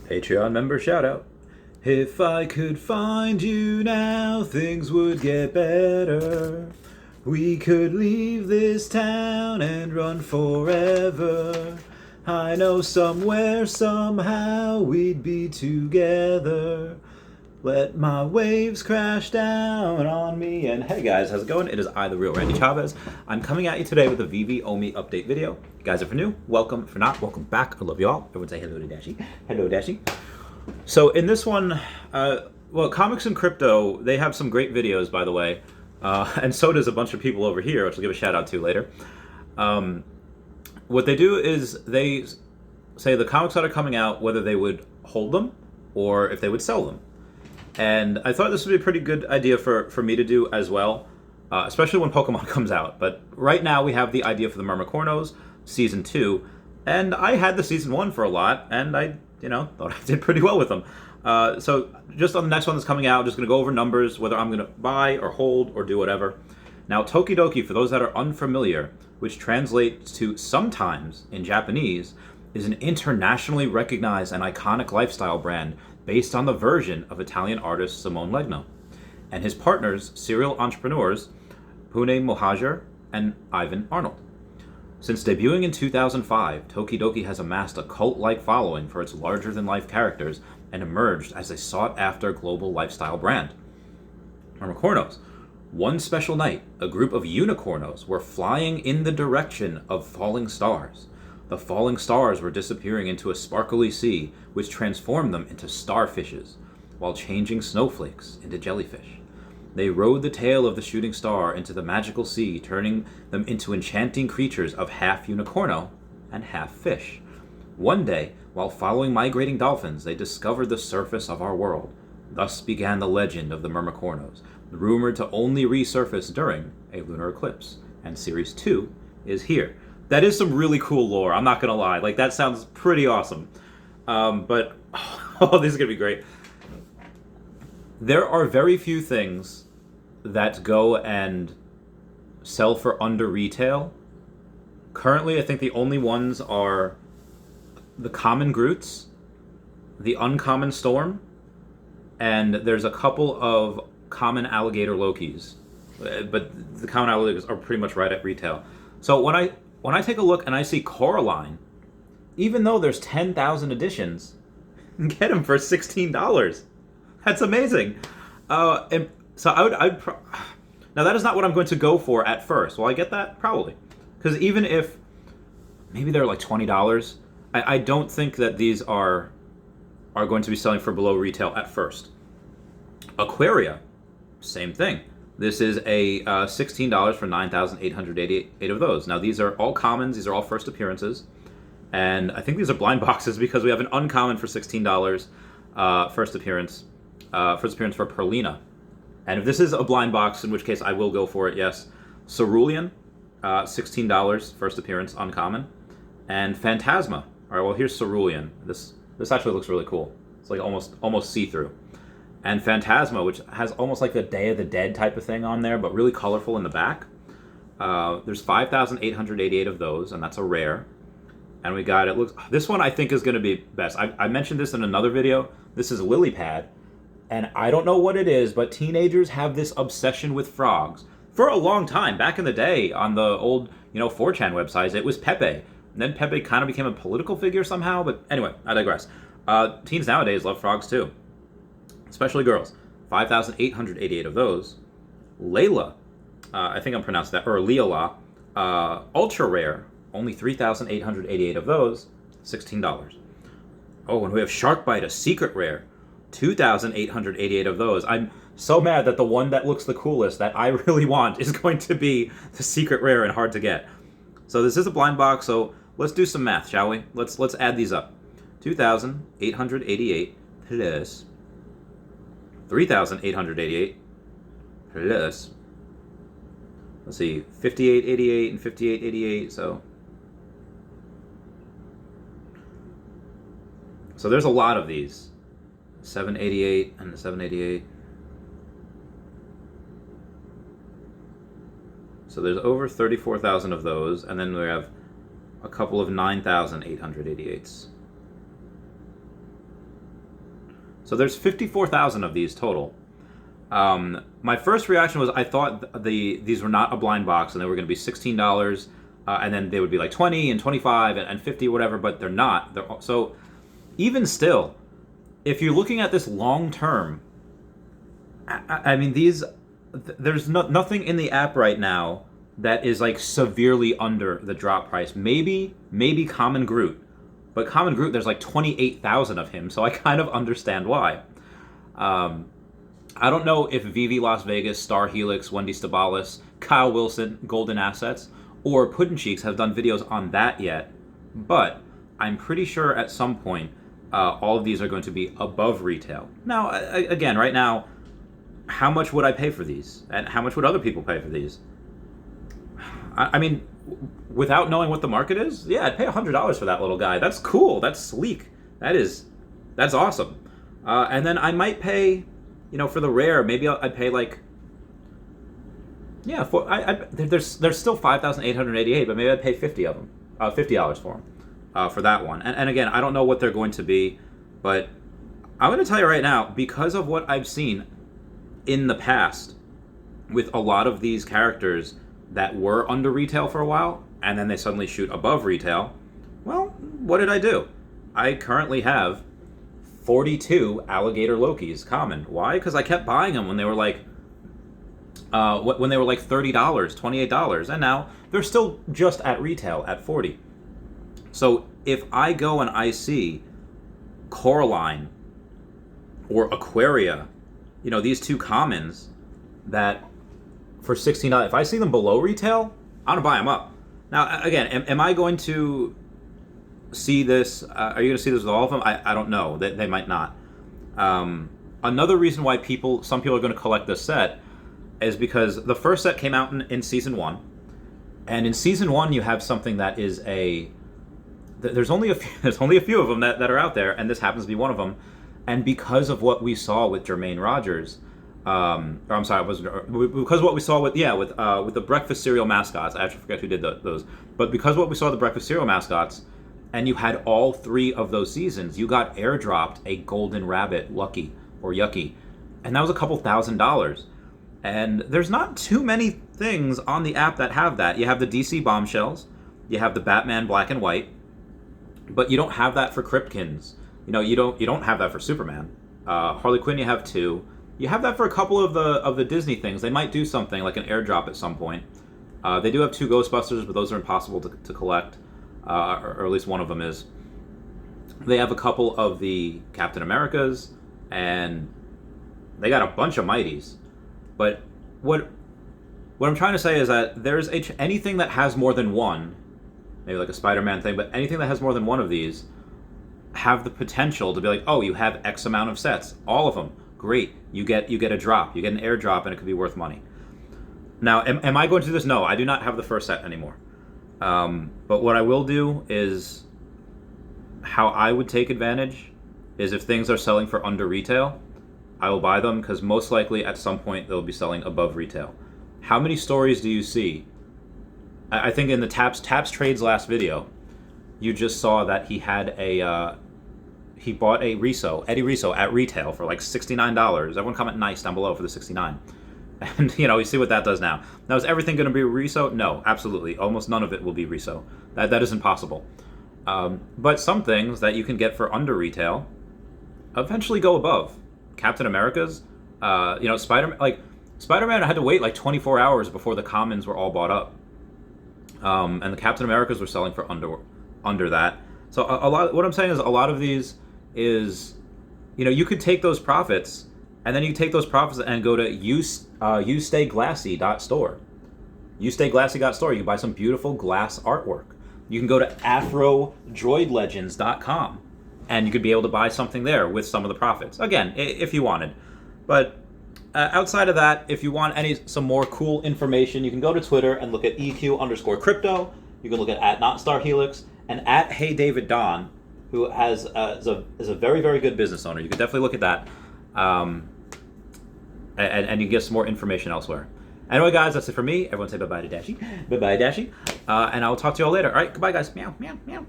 Patreon member shout out. If I could find you now, things would get better. We could leave this town and run forever. I know somewhere, somehow, we'd be together. Let my waves crash down on me. And hey guys, how's it going? It is I, the real Randy Chavez. I'm coming at you today with a Veve Omi update video. You guys, if you're new, welcome. If you're not, welcome back. I love you all. Everyone say hello to Dashi. Hello, Dashi. So in this one, well, Comics and Crypto, they have some great videos, by the way. And so does a bunch of people over here, which I'll give a shout out to later. What they do is they say the comics that are coming out, whether they would hold them or if they would sell them. And I thought this would be a pretty good idea for me to do as well, especially when Pokemon comes out. But right now we have the idea for the Mermicornos, Season 2, and I had the Season 1 for a lot, and I, thought I did pretty well with them. So just on the next one that's coming out, I'm just going to go over numbers, whether I'm going to buy or hold or do whatever. Now, Tokidoki, for those that are unfamiliar, which translates to sometimes in Japanese, is an internationally recognized and iconic lifestyle brand based on the version of Italian artist Simone Legno and his partners, serial entrepreneurs Pune Mohajer and Ivan Arnold. Since debuting in 2005, Tokidoki has amassed a cult-like following for its larger-than-life characters and emerged as a sought-after global lifestyle brand. Mermicornos. One special night, a group of unicornos were flying in the direction of falling stars. The falling stars were disappearing into a sparkly sea, which transformed them into starfishes, while changing snowflakes into jellyfish. They rode the tail of the shooting star into the magical sea, turning them into enchanting creatures of half unicorno and half fish. One day, while following migrating dolphins, they discovered the surface of our world. Thus began the legend of the Mermicornos, rumored to only resurface during a lunar eclipse. And Series 2 is here. That is some really cool lore, I'm not going to lie. Like, that sounds pretty awesome. But, oh, this is going to be great. There are very few things that go and sell for under retail. Currently, I think the only ones are the common Groots, the uncommon Storm, and there's a couple of common alligator Lokis. But the common alligators are pretty much right at retail. So when I take a look and I see Coraline, even though there's 10,000 editions, get them for $16. That's amazing. And so now that is not what I'm going to go for at first. Will I get that? Probably. Because even if maybe they're like $20, I don't think that these are going to be selling for below retail at first. Aquaria, same thing. This is a $16 for 9,888 of those. Now, these are all commons. These are all first appearances. And I think these are blind boxes because we have an uncommon for $16 first appearance for Perlina. And if this is a blind box, in which case I will go for it, yes. Cerulean, $16 first appearance, uncommon. And Phantasma. All right, well, here's Cerulean. This actually looks really cool. It's like almost see-through. And Phantasma, which has almost like the Day of the Dead type of thing on there, but really colorful in the back. There's 5,888 of those, and that's a rare. And we got, this one I think is going to be best. I mentioned this in another video. This is Lily Pad, and I don't know what it is, but teenagers have this obsession with frogs. For a long time, back in the day, on the old, 4chan websites, it was Pepe. And then Pepe kind of became a political figure somehow, but anyway, I digress. Teens nowadays love frogs too. Especially girls. 5,888 of those. Layla, I think I'm pronouncing that, or Leola, ultra rare, only 3,888 of those, $16. Oh, and we have Sharkbite, a secret rare, 2,888 of those. I'm so mad that the one that looks the coolest, that I really want, is going to be the secret rare and hard to get. So this is a blind box, so let's do some math, shall we? Let's add these up. 2,888 plus 3,888 plus, let's see, 5888 and 5888, so there's a lot of these. 788 and the 788. So there's over 34,000 of those, and then we have a couple of 9,888s. So there's 54,000 of these total. My first reaction was I thought these were not a blind box and they were going to be $16, and then they would be like 20 and 25 and 50, whatever. But they're not. So even still, if you're looking at this long term, I mean there's nothing in the app right now that is like severely under the drop price. Maybe Common Groot, but Common Groot, there's like 28,000 of him, so I kind of understand why. I don't know if Veve Las Vegas, Star Helix, Wendy Stibalis, Kyle Willson, Golden Assets, or Puddin' Cheeks have done videos on that yet, but I'm pretty sure at some point all of these are going to be above retail. Now, again, right now, how much would I pay for these? And how much would other people pay for these? I mean, without knowing what the market is, yeah, I'd pay $100 for that little guy. That's cool. That's sleek. That's awesome. And then I might pay, for the rare, maybe I'd pay like, yeah, there's still 5,888, but maybe I'd pay $50 for them, for that one. And again, I don't know what they're going to be, but I'm going to tell you right now, because of what I've seen in the past with a lot of these characters that were under retail for a while, and then they suddenly shoot above retail, well, what did I do? I currently have 42 Alligator Lokis common. Why? Because I kept buying them when they were like $30, $28, and now they're still just at retail at 40. So if I go and I see Coraline or Aquaria, these two commons that for $16, if I see them below retail, I'm gonna buy them up. Now, again, am I going to see this? Are you going to see this with all of them? I don't know. They might not. Another reason why some people are going to collect this set is because the first set came out in season 1, and in season 1 you have something that is there's only a few of them that are out there, and this happens to be one of them. And because of what we saw with Jermaine Rogers, because of what we saw with the breakfast cereal mascots, I actually forget who did those, but because of what we saw with the breakfast cereal mascots, and you had all 3 of those seasons, you got airdropped a Golden Rabbit Lucky or Yucky, and that was a couple $1,000s. And there's not too many things on the app that have that. You have the DC Bombshells, you have the Batman Black and White, but you don't have that for Kryptkins. You don't have that for Superman. Harley Quinn, you have 2. You have that for a couple of the Disney things. They might do something like an airdrop at some point. They do have 2 Ghostbusters, but those are impossible to collect, or at least one of them is. They have a couple of the Captain Americas, and they got a bunch of Mighties. But what I'm trying to say is that there's anything that has more than one, maybe like a Spider-Man thing, but anything that has more than one of these have the potential to be like, oh, you have X amount of sets, all of them, great. You get a drop, you get an airdrop, and it could be worth money. Now, am I going to do this? No, I do not have the first set anymore. But what I will do is, how I would take advantage is if things are selling for under retail, I will buy them, because most likely at some point they'll be selling above retail. How many stories do you see? I think in the Taps Trades last video, you just saw that he had he bought a Eddie Riso at retail for like $69. Everyone comment nice down below for the 69. And you see what that does now. Now, is everything going to be Riso? No, absolutely. Almost none of it will be Riso. That isn't possible. But some things that you can get for under retail eventually go above. Captain America's, Spider-Man had to wait like 24 hours before the commons were all bought up. And the Captain Americas were selling for under that. So what I'm saying is a lot of these is, you could take those profits, and then you take those profits and go to youstay.glassy.store. youstay.glassy.store. You can buy some beautiful glass artwork. You can go to afrodroidlegends.com, and you could be able to buy something there with some of the profits. Again, if you wanted. But outside of that, if you want some more cool information, you can go to Twitter and look at EQ_crypto. You can look at @NotStarHelix and @HeyDavidDon, who is a very, very good business owner. You can definitely look at that. And you can get some more information elsewhere. Anyway, guys, that's it for me. Everyone say bye-bye to Dashi. Bye-bye, Dashi. And I'll talk to you all later. All right, goodbye, guys. Meow, meow, meow.